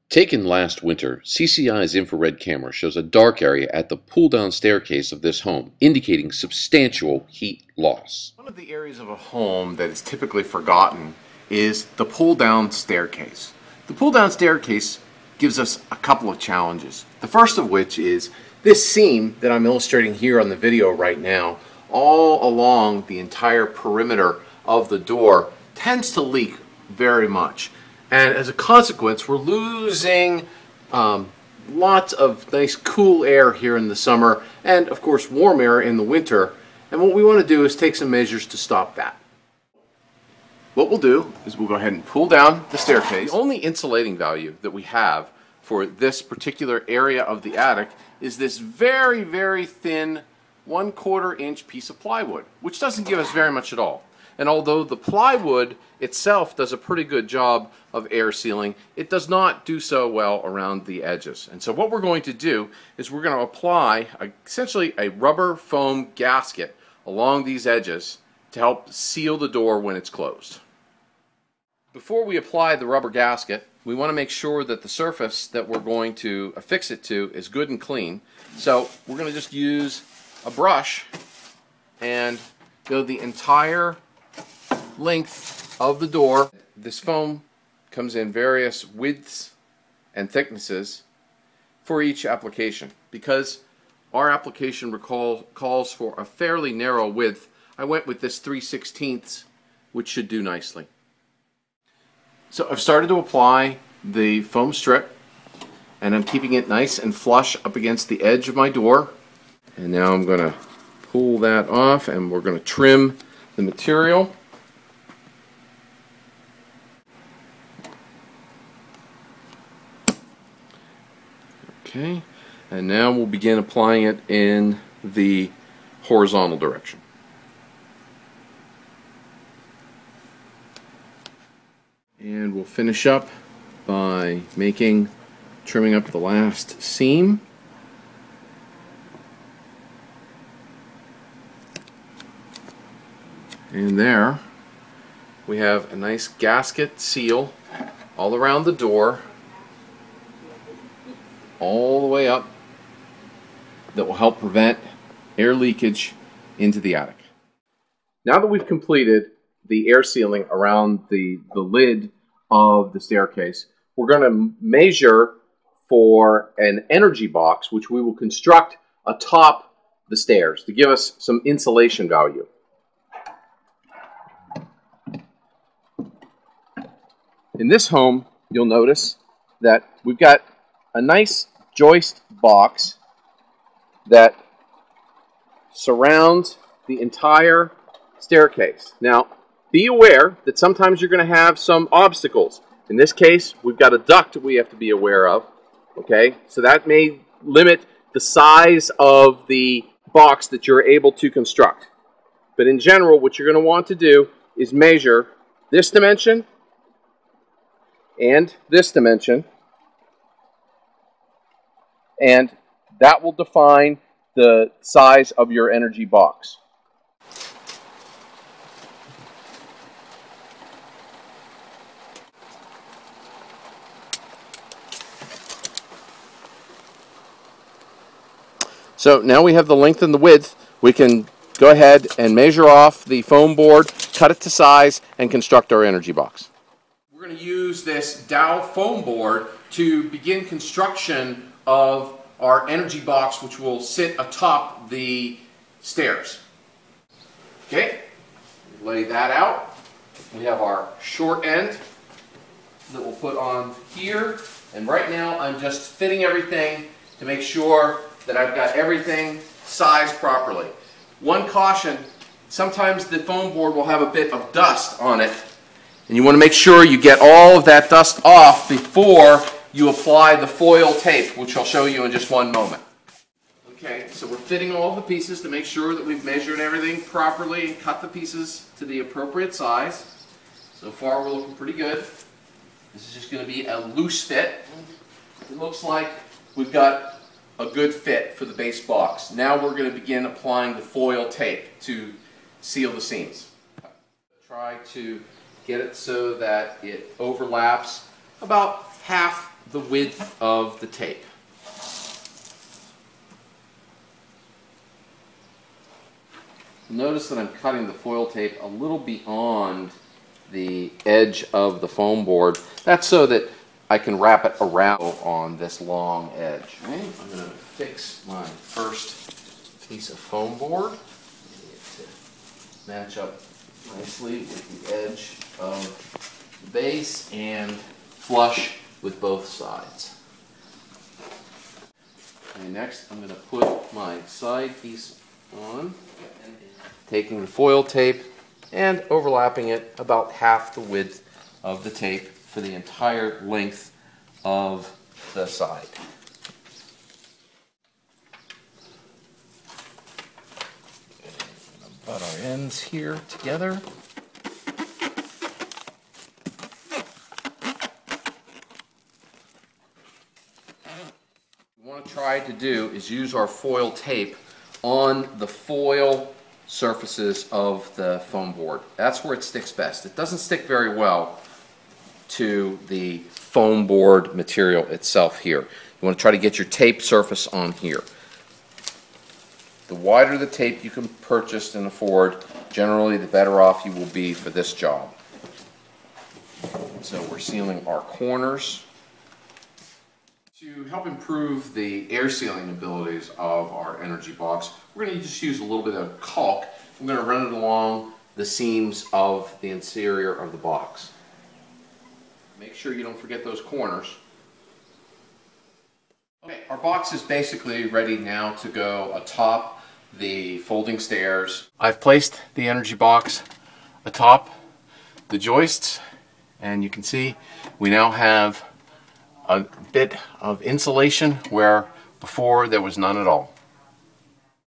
Taken last winter, CCI's infrared camera shows a dark area at the pull-down staircase of this home, indicating substantial heat loss. One of the areas of a home that is typically forgotten is the pull-down staircase. The pull-down staircase gives us a couple of challenges. The first of which is this seam that I'm illustrating here on the video right now, all along the entire perimeter of the door, tends to leak very much. And as a consequence, we're losing lots of nice cool air here in the summer and, of course, warm air in the winter. And what we want to do is take some measures to stop that. What we'll do is we'll go ahead and pull down the staircase. The only insulating value that we have for this particular area of the attic is this very, very thin 1/4 inch piece of plywood, which doesn't give us very much at all. And although the plywood itself does a pretty good job of air sealing, it does not do so well around the edges. And so what we're going to do is we're going to apply essentially a rubber foam gasket along these edges to help seal the door when it's closed. Before we apply the rubber gasket, we want to make sure that the surface that we're going to affix it to is good and clean. So we're going to just use a brush and go the entire length of the door. This foam comes in various widths and thicknesses for each application. Because our application calls for a fairly narrow width, I went with this 3/16, which should do nicely. So I've started to apply the foam strip, and I'm keeping it nice and flush up against the edge of my door. And now I'm going to pull that off, and we're going to trim the material. Okay, and now we'll begin applying it in the horizontal direction. And we'll finish up by trimming up the last seam. And there we have a nice gasket seal all around the door, all the way up, that will help prevent air leakage into the attic. Now that we've completed the air sealing around the lid of the staircase, we're going to measure for an energy box, which we will construct atop the stairs to give us some insulation value. In this home, you'll notice that we've got a nice joist box that surrounds the entire staircase. Now, be aware that sometimes you're going to have some obstacles. In this case, we've got a duct we have to be aware of. Okay, so that may limit the size of the box that you're able to construct. But in general, what you're going to want to do is measure this dimension and this dimension, and that will define the size of your energy box. So now we have the length and the width. We can go ahead and measure off the foam board, cut it to size, and construct our energy box. We're going to use this Dow foam board to begin construction of our energy box, which will sit atop the stairs. Okay, lay that out. We have our short end that we'll put on here, and right now I'm just fitting everything to make sure that I've got everything sized properly. One caution, sometimes the foam board will have a bit of dust on it, and you want to make sure you get all of that dust off before you apply the foil tape, which I'll show you in just one moment. Okay, so we're fitting all the pieces to make sure that we've measured everything properly and cut the pieces to the appropriate size. So far we're looking pretty good. This is just going to be a loose fit. It looks like we've got a good fit for the base box. Now we're going to begin applying the foil tape to seal the seams. Try to get it so that it overlaps about half the width of the tape. Notice that I'm cutting the foil tape a little beyond the edge of the foam board. That's so that I can wrap it around on this long edge. Okay, I'm going to fix my first piece of foam board to match up nicely with the edge of the base and flush with both sides. Okay, next I'm going to put my side piece on, taking the foil tape and overlapping it about half the width of the tape for the entire length of the side. Butt our ends here together. What we want to try to do is use our foil tape on the foil surfaces of the foam board. That's where it sticks best. It doesn't stick very well to the foam board material itself here. You want to try to get your tape surface on here. The wider the tape you can purchase and afford, generally the better off you will be for this job. So we're sealing our corners. To help improve the air sealing abilities of our energy box, we're going to just use a little bit of caulk. I'm going to run it along the seams of the interior of the box. Make sure you don't forget those corners. Okay, our box is basically ready now to go atop the folding stairs. I've placed the energy box atop the joists, and you can see we now have a bit of insulation where before there was none at all.